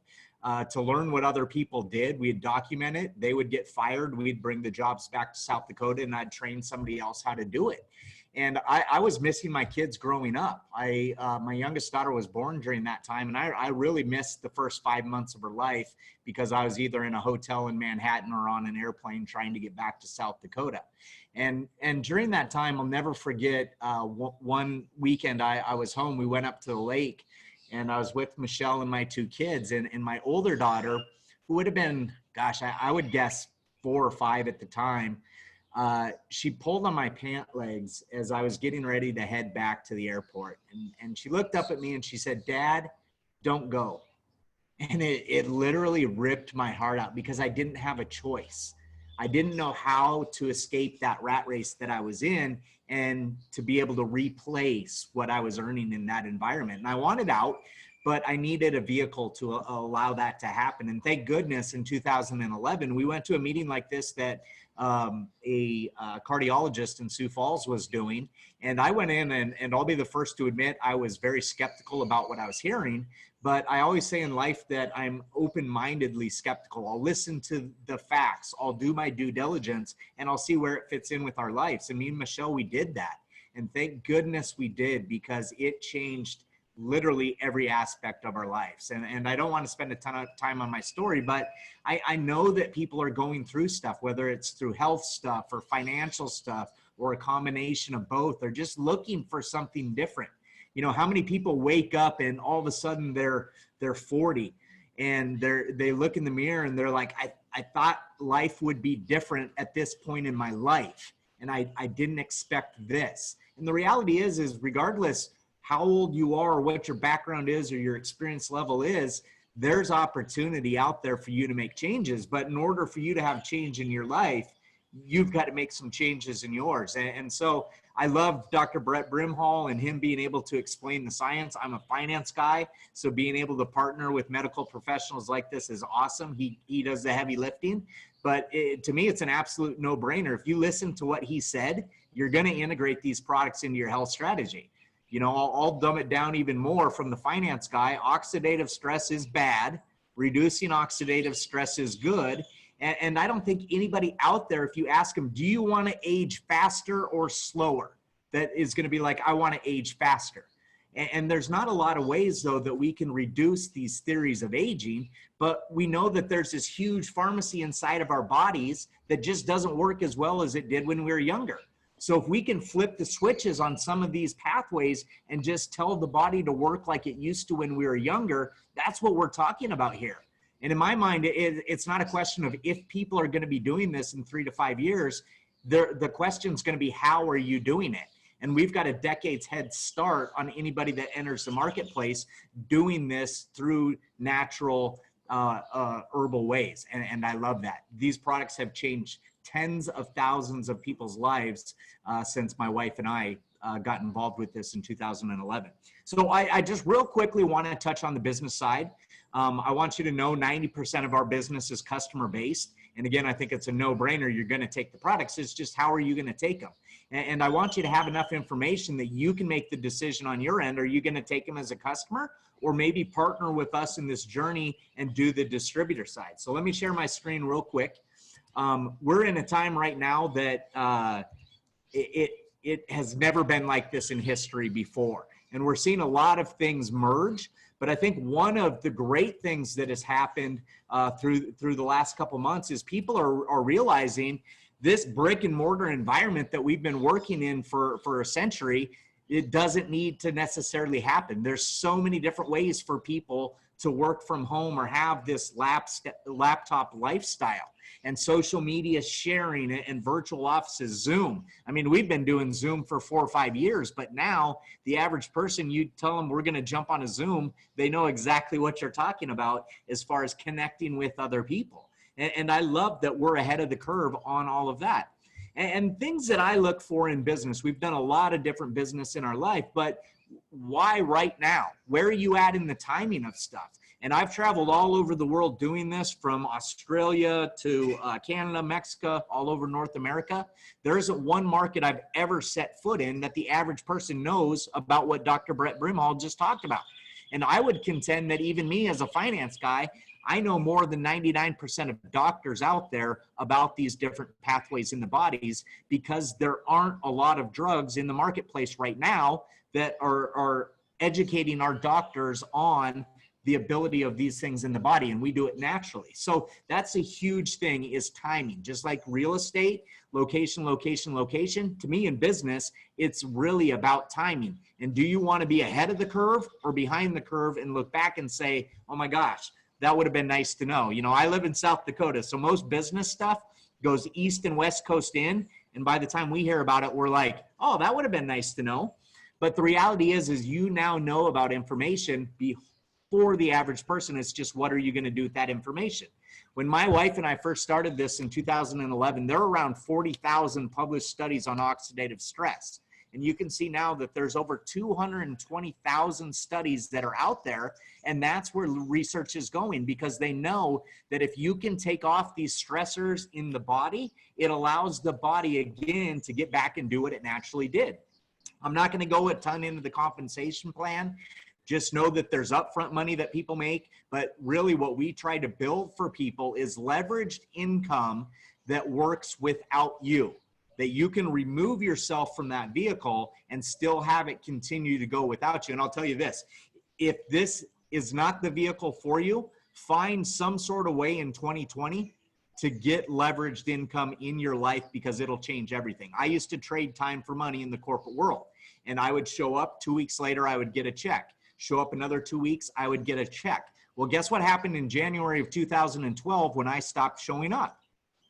S6: to learn what other people did. We'd document it. They would get fired. We'd bring the jobs back to South Dakota, and I'd train somebody else how to do it. And I was missing my kids growing up. My youngest daughter was born during that time, and I really missed the first 5 months of her life because I was either in a hotel in Manhattan or on an airplane trying to get back to South Dakota. And during that time, I'll never forget one weekend I was home. We went up to the lake, and I was with Michelle and my two kids, and my older daughter, who would have been, gosh, I would guess 4 or 5 at the time, she pulled on my pant legs as I was getting ready to head back to the airport. And she looked up at me and she said, "Dad, don't go." And it literally ripped my heart out, because I didn't have a choice. I didn't know how to escape that rat race that I was in and to be able to replace what I was earning in that environment. And I wanted out, but I needed a vehicle to allow that to happen. And thank goodness in 2011, we went to a meeting like this that a cardiologist in Sioux Falls was doing. And I went in, and I'll be the first to admit I was very skeptical about what I was hearing. But I always say in life that I'm open-mindedly skeptical. I'll listen to the facts, I'll do my due diligence, and I'll see where it fits in with our lives. And me and Michelle, we did that. And thank goodness we did, because it changed literally every aspect of our lives. And I don't want to spend a ton of time on my story, but I know that people are going through stuff, whether it's through health stuff or financial stuff or a combination of both. They're just looking for something different. How many people wake up and all of a sudden they're 40 and they look in the mirror and they're like, I thought life would be different at this point in my life, and I didn't expect this. And the reality is regardless how old you are or what your background is or your experience level is, there's opportunity out there for you to make changes. But in order for you to have change in your life, you've got to make some changes in yours. And so I love Dr. Brett Brimhall and him being able to explain the science. I'm a finance guy, so being able to partner with medical professionals like this is awesome. He does the heavy lifting, but to me, it's an absolute no-brainer. If you listen to what he said, you're going to integrate these products into your health strategy. I'll dumb it down even more from the finance guy. Oxidative stress is bad. Reducing oxidative stress is good. And I don't think anybody out there, if you ask them, do you want to age faster or slower, that is going to be like, I want to age faster. And there's not a lot of ways, though, that we can reduce these theories of aging. But we know that there's this huge pharmacy inside of our bodies that just doesn't work as well as it did when we were younger. So if we can flip the switches on some of these pathways and just tell the body to work like it used to when we were younger, that's what we're talking about here. And in my mind, it's not a question of if people are going to be doing this in 3 to 5 years. The question is going to be, how are you doing it? And we've got a decade's head start on anybody that enters the marketplace doing this through natural herbal ways. And I love that. These products have changed tens of thousands of people's lives since my wife and I got involved with this in 2011. So I just real quickly want to touch on the business side. I want you to know 90% of our business is customer based. And again, I think it's a no-brainer. You're going to take the products. It's just, how are you going to take them? And I want you to have enough information that you can make the decision on your end. Are you going to take them as a customer, or maybe partner with us in this journey and do the distributor side? So let me share my screen real quick. We're in a time right now that it has never been like this in history before. And we're seeing a lot of things merge. But I think one of the great things that has happened through the last couple months is people are realizing this brick and mortar environment that we've been working in for a century, it doesn't need to necessarily happen. There's so many different ways for people to work from home or have this laptop lifestyle, and social media sharing and virtual offices, Zoom. I mean, we've been doing Zoom for 4 or 5 years, but now the average person, you tell them we're going to jump on a Zoom, they know exactly what you're talking about as far as connecting with other people. And I love that we're ahead of the curve on all of that. And things that I look for in business, we've done a lot of different business in our life, but why right now? Where are you at in the timing of stuff? And I've traveled all over the world doing this, from Australia to Canada, Mexico, all over North America. There isn't one market I've ever set foot in that the average person knows about what Dr. Brett Brimhall just talked about. And I would contend that even me as a finance guy, I know more than 99% of doctors out there about these different pathways in the bodies, because there aren't a lot of drugs in the marketplace right now that are educating our doctors on the ability of these things in the body, and we do it naturally. So that's a huge thing, is timing. Just like real estate, location, location, location. To me in business, it's really about timing. And do you want to be ahead of the curve or behind the curve and look back and say, oh my gosh, that would have been nice to know. You know, I live in South Dakota, so most business stuff goes east and west coast in. And by the time we hear about it, we're like, oh, that would have been nice to know. But the reality is you now know about information before the average person. It's just, what are you going to do with that information? When my wife and I first started this in 2011, there were around 40,000 published studies on oxidative stress. And you can see now that there's over 220,000 studies that are out there. And that's where research is going, because they know that if you can take off these stressors in the body, it allows the body again to get back and do what it naturally did. I'm not going to go a ton into the compensation plan. Just know that there's upfront money that people make. But really what we try to build for people is leveraged income that works without you, that you can remove yourself from that vehicle and still have it continue to go without you. And I'll tell you this, if this is not the vehicle for you, find some sort of way in 2020 to get leveraged income in your life, because it'll change everything. I used to trade time for money in the corporate world, and I would show up 2 weeks later, I would get a check. Show up another 2 weeks, I would get a check. Well, guess what happened in January of 2012 when I stopped showing up?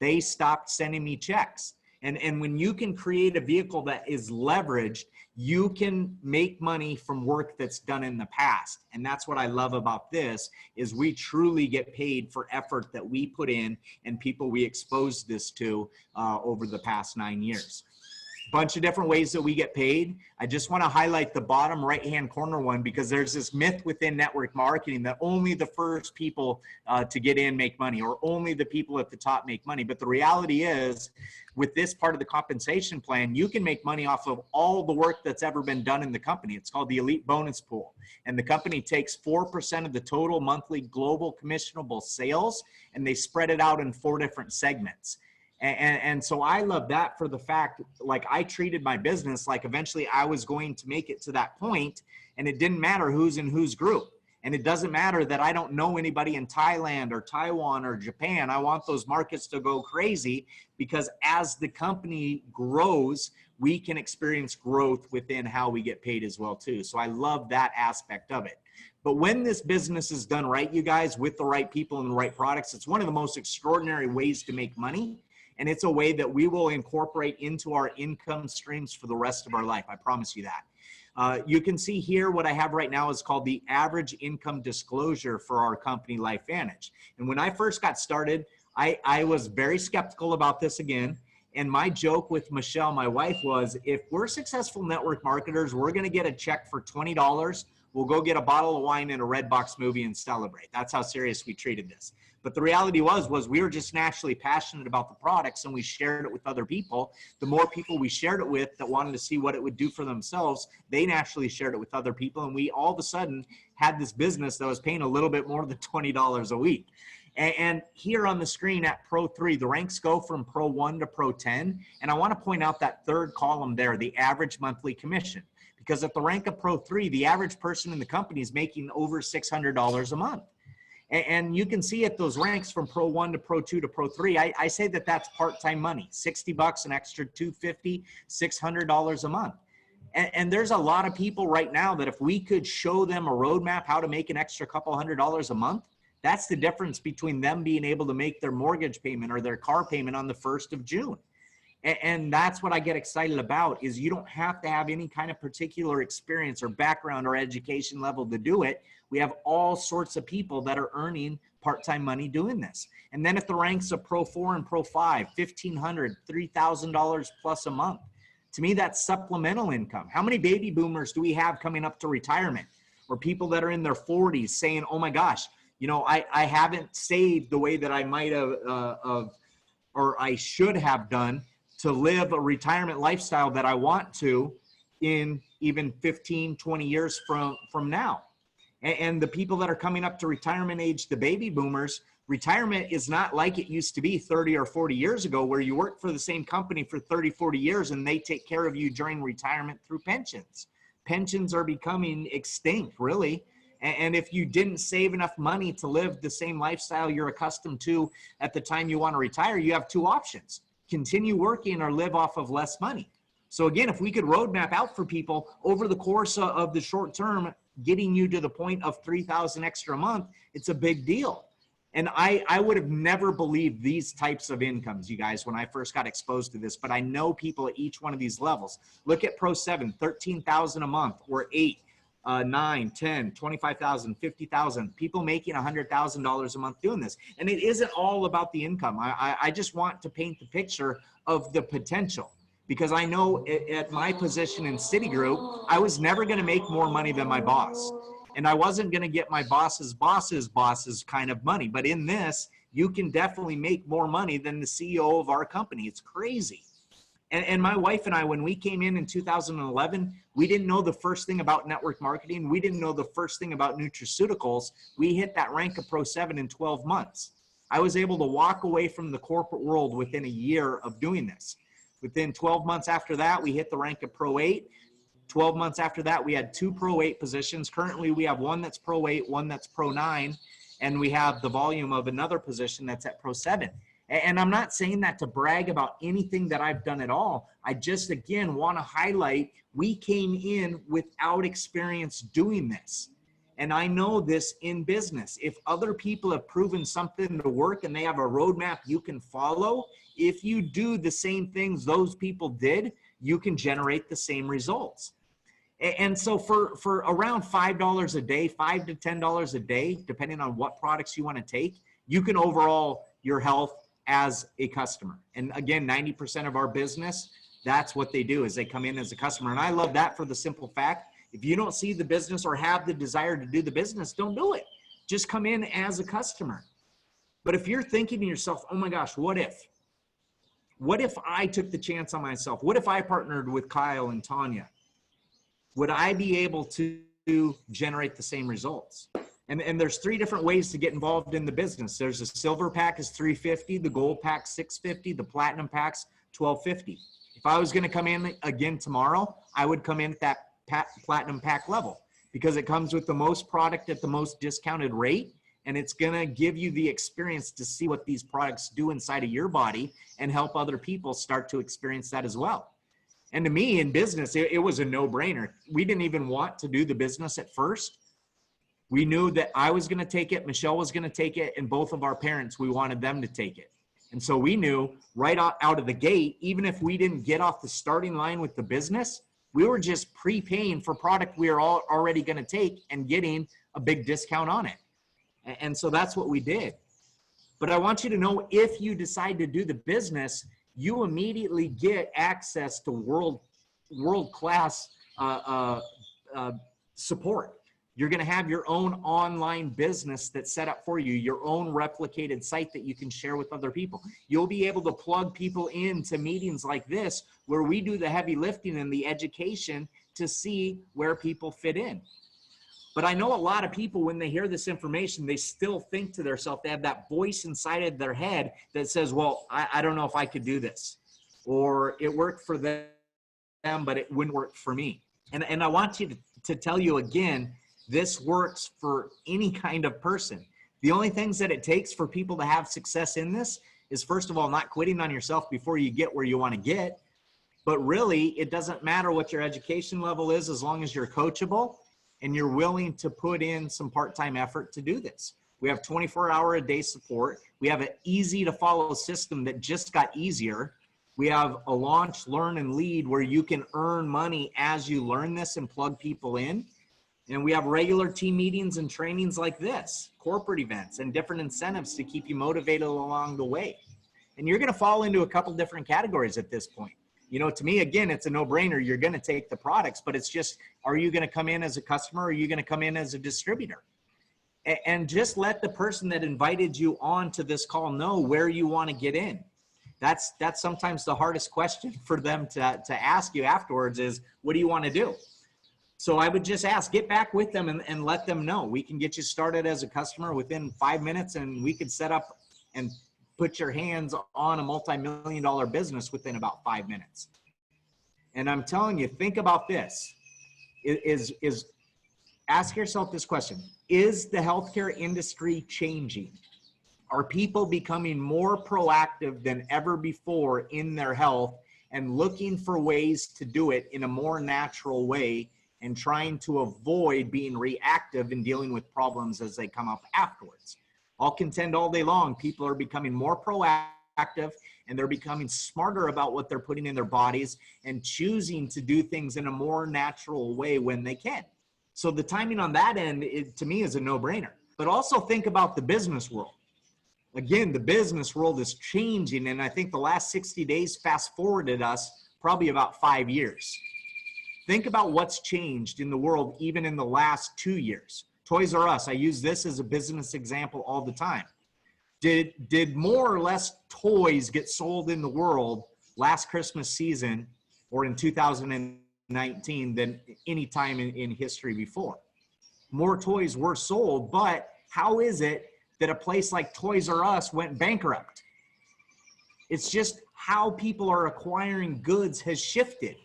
S6: They stopped sending me checks. And when you can create a vehicle that is leveraged, you can make money from work that's done in the past. And that's what I love about this, is we truly get paid for effort that we put in and people we exposed this to over the past 9 years. Bunch of different ways that we get paid. I just want to highlight the bottom right-hand corner one, because there's this myth within network marketing that only the first people to get in make money, or only the people at the top make money. But the reality is, with this part of the compensation plan, you can make money off of all the work that's ever been done in the company. It's called the Elite Bonus Pool. And the company takes 4% of the total monthly global commissionable sales, and they spread it out in 4 different segments. And so I love that, for the fact, like, I treated my business like eventually I was going to make it to that point, and it didn't matter who's in whose group. And it doesn't matter that I don't know anybody in Thailand or Taiwan or Japan. I want those markets to go crazy, because as the company grows, we can experience growth within how we get paid as well too. So I love that aspect of it. But when this business is done right, you guys, with the right people and the right products, it's one of the most extraordinary ways to make money. And it's a way that we will incorporate into our income streams for the rest of our life. I promise you that. You can see here what I have right now is called the average income disclosure for our company, LifeVantage. And when I first got started, I was very skeptical about this again. And my joke with Michelle, my wife, was, if we're successful network marketers, we're going to get a check for $20. We'll go get a bottle of wine and a Redbox movie and celebrate. That's how serious we treated this. But the reality was we were just naturally passionate about the products, and we shared it with other people. The more people we shared it with that wanted to see what it would do for themselves, they naturally shared it with other people. And we all of a sudden had this business that was paying a little bit more than $20 a week. And here on the screen at Pro 3, the ranks go from Pro 1 to Pro 10. And I want to point out that third column there, the average monthly commission. Because at the rank of Pro 3, the average person in the company is making over $600 a month. And you can see at those ranks from Pro 1 to Pro 2 to Pro 3, I say that that's part-time money, $60, an extra $250, $600 a month. And there's a lot of people right now that if we could show them a roadmap how to make an extra couple $100 a month, that's the difference between them being able to make their mortgage payment or their car payment on the 1st of June. And that's what I get excited about, is you don't have to have any kind of particular experience or background or education level to do it. We have all sorts of people that are earning part-time money doing this. And then at the ranks of Pro 4 and Pro 5, $1,500, $3,000 plus a month. To me, that's supplemental income. How many baby boomers do we have coming up to retirement, or people that are in their 40s saying, oh my gosh, you know, I haven't saved the way that I might have or I should have done to live a retirement lifestyle that I want to in even 15, 20 years from now. And the people that are coming up to retirement age, the baby boomers, retirement is not like it used to be 30 or 40 years ago, where you work for the same company for 30, 40 years and they take care of you during retirement through pensions. Pensions are becoming extinct, really. And if you didn't save enough money to live the same lifestyle you're accustomed to at the time you want to retire, you have two options: continue working or live off of less money. So again, if we could roadmap out for people over the course of the short term, getting you to the point of $3,000 extra a month, it's a big deal. And I would have never believed these types of incomes, you guys, when I first got exposed to this, but I know people at each one of these levels. Look at Pro 7, $13,000 a month, or 8, 9, 10, 25,000, 50,000, people making $100,000 a month doing this. And it isn't all about the income. I just want to paint the picture of the potential, because I know at my position in Citigroup, I was never going to make more money than my boss. And I wasn't going to get my boss's kind of money. But in this, you can definitely make more money than the CEO of our company. It's crazy. And my wife and I, when we came in 2011, we didn't know the first thing about network marketing. We didn't know the first thing about nutraceuticals. We hit that rank of Pro 7 in 12 months. I was able to walk away from the corporate world within a year of doing this. Within 12 months after that, we hit the rank of Pro 8. 12 months after that, we had 2 Pro 8 positions. Currently, we have 1 that's Pro 8, 1 that's Pro 9, and we have the volume of another position that's at Pro 7. And I'm not saying that to brag about anything that I've done at all. I just, again, want to highlight we came in without experience doing this. And I know this in business. If other people have proven something to work and they have a roadmap you can follow, if you do the same things those people did, you can generate the same results. And so for around $5 a day, $5 to $10 a day, depending on what products you want to take, you can overhaul your health as a customer. And again, 90% of our business, that's what they do, is they come in as a customer. And I love that for the simple fact, if you don't see the business or have the desire to do the business, don't do it. Just come in as a customer. But if you're thinking to yourself, oh my gosh, what if? What if I took the chance on myself? What if I partnered with Kyle and Tanya? Would I be able to generate the same results? And there's 3 different ways to get involved in the business. There's a silver pack is $350, the gold pack $650, the platinum pack's $1250. If I was going to come in again tomorrow, I would come in at that platinum pack level, because it comes with the most product at the most discounted rate, and it's going to give you the experience to see what these products do inside of your body and help other people start to experience that as well. And to me, in business, it was a no-brainer. We didn't even want to do the business at first. We knew that I was going to take it, Michelle was going to take it, and both of our parents, we wanted them to take it. And so we knew right out of the gate, even if we didn't get off the starting line with the business, we were just prepaying for product we were already going to take and getting a big discount on it. And so that's what we did. But I want you to know, if you decide to do the business, you immediately get access to world-class support You're going to have your own online business that's set up for you, your own replicated site that you can share with other people. You'll be able to plug people into meetings like this where we do the heavy lifting and the education to see where people fit in. But I know a lot of people, when they hear this information, they still think to themselves, they have that voice inside of their head that says, well, I don't know if I could do this, or it worked for them, but it wouldn't work for me. And I want you to tell you again, this works for any kind of person. The only things that it takes for people to have success in this is, first of all, not quitting on yourself before you get where you want to get. But really, it doesn't matter what your education level is, as long as you're coachable and you're willing to put in some part-time effort to do this. We have 24-hour-a-day support. We have an easy-to-follow system that just got easier. We have a launch, learn, and lead where you can earn money as you learn this and plug people in. And we have regular team meetings and trainings like this, corporate events, and different incentives to keep you motivated along the way. And you're going to fall into a couple different categories at this point. You know, to me, again, it's a no-brainer. You're going to take the products, but it's just, are you going to come in as a customer, or are you going to come in as a distributor? And just let the person that invited you on to this call know where you want to get in. That's sometimes the hardest question for them to ask you afterwards is, what do you want to do? So I would just ask, get back with them and let them know. We can get you started as a customer within 5 minutes, and we could set up and put your hands on a multi-million-dollar business within about 5 minutes. And I'm telling you, think about this, ask yourself this question. Is the healthcare industry changing? Are people becoming more proactive than ever before in their health and looking for ways to do it in a more natural way and trying to avoid being reactive and dealing with problems as they come up afterwards? I'll contend all day long, people are becoming more proactive and they're becoming smarter about what they're putting in their bodies and choosing to do things in a more natural way when they can. So the timing on that end, to me, is a no-brainer. But also think about the business world. Again, the business world is changing, and I think the last 60 days fast-forwarded us probably about 5 years. Think about what's changed in the world even in the last 2 years. Toys R Us, I use this as a business example all the time. Did more or less toys get sold in the world last Christmas season or in 2019 than any time in history before? More toys were sold, but how is it that a place like Toys R Us went bankrupt? It's just how people are acquiring goods has shifted.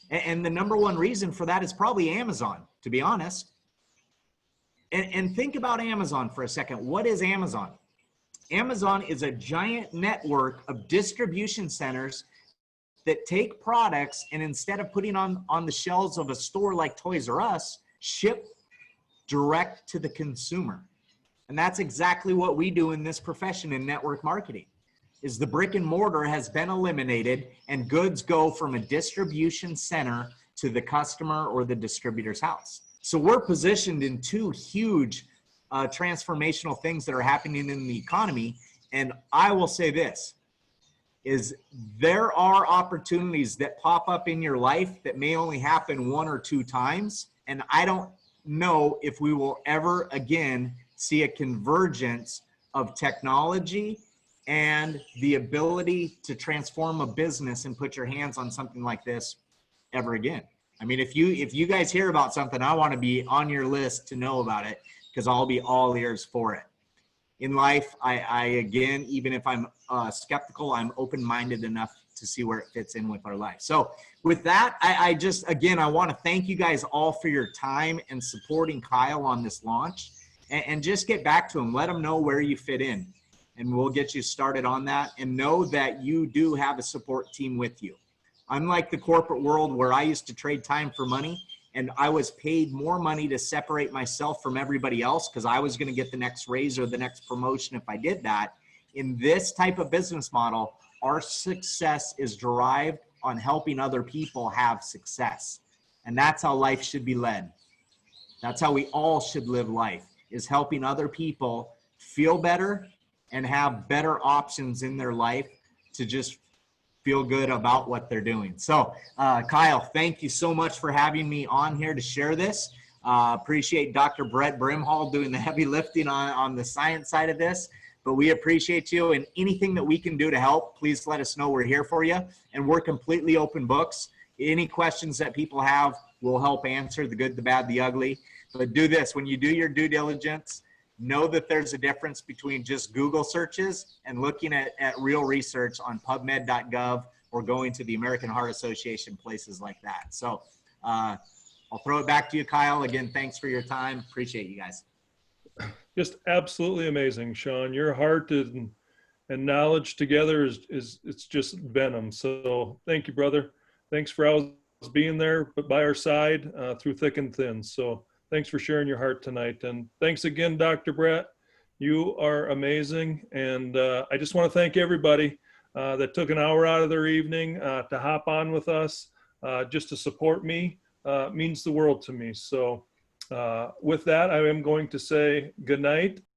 S6: And the number one reason for that is probably Amazon, to be honest. And think about Amazon for a second. What is Amazon? Amazon is a giant network of distribution centers that take products and instead of putting on the shelves of a store like Toys R Us, ship direct to the consumer. And that's exactly what we do in this profession in network marketing, is the brick and mortar has been eliminated and goods go from a distribution center to the customer or the distributor's house. So we're positioned in two huge transformational things that are happening in the economy. And I will say this, is there are opportunities that pop up in your life that may only happen 1 or 2 times. And I don't know if we will ever again see a convergence of technology and the ability to transform a business and put your hands on something like this ever again. I mean, if you guys hear about something, I want to be on your list to know about it, because I'll be all ears for it. In life, I again, even if I'm skeptical, I'm open-minded enough to see where it fits in with our life. So with that, I just, again, I want to thank you guys all for your time and supporting Kyle on this launch, and just get back to him. Let him know where you fit in, and we'll get you started on that, and know that you do have a support team with you. Unlike the corporate world where I used to trade time for money, and I was paid more money to separate myself from everybody else because I was going to get the next raise or the next promotion if I did that. In this type of business model, our success is derived on helping other people have success. And that's how life should be led. That's how we all should live life, is helping other people feel better and have better options in their life to just feel good about what they're doing. So Kyle, thank you so much for having me on here to share this. Appreciate Dr. Brett Brimhall doing the heavy lifting on the science side of this. But we appreciate you, and anything that we can do to help, please let us know. We're here for you, and we're completely open books. Any questions that people have, we'll help answer, the good, the bad, the ugly. But do this, when you do your due diligence, know that there's a difference between just Google searches and looking at real research on PubMed.gov or going to the American Heart Association, places like that. So I'll throw it back to you, Kyle. Again, thanks for your time. Appreciate you guys.
S1: Just absolutely amazing, Sean. Your heart and knowledge together is it's just venom. So thank you, brother. Thanks for always being there, but by our side through thick and thin. So thanks for sharing your heart tonight. And thanks again, Dr. Brett. You are amazing. And I just want to thank everybody that took an hour out of their evening to hop on with us just to support me. Means the world to me. So with that, I am going to say good night.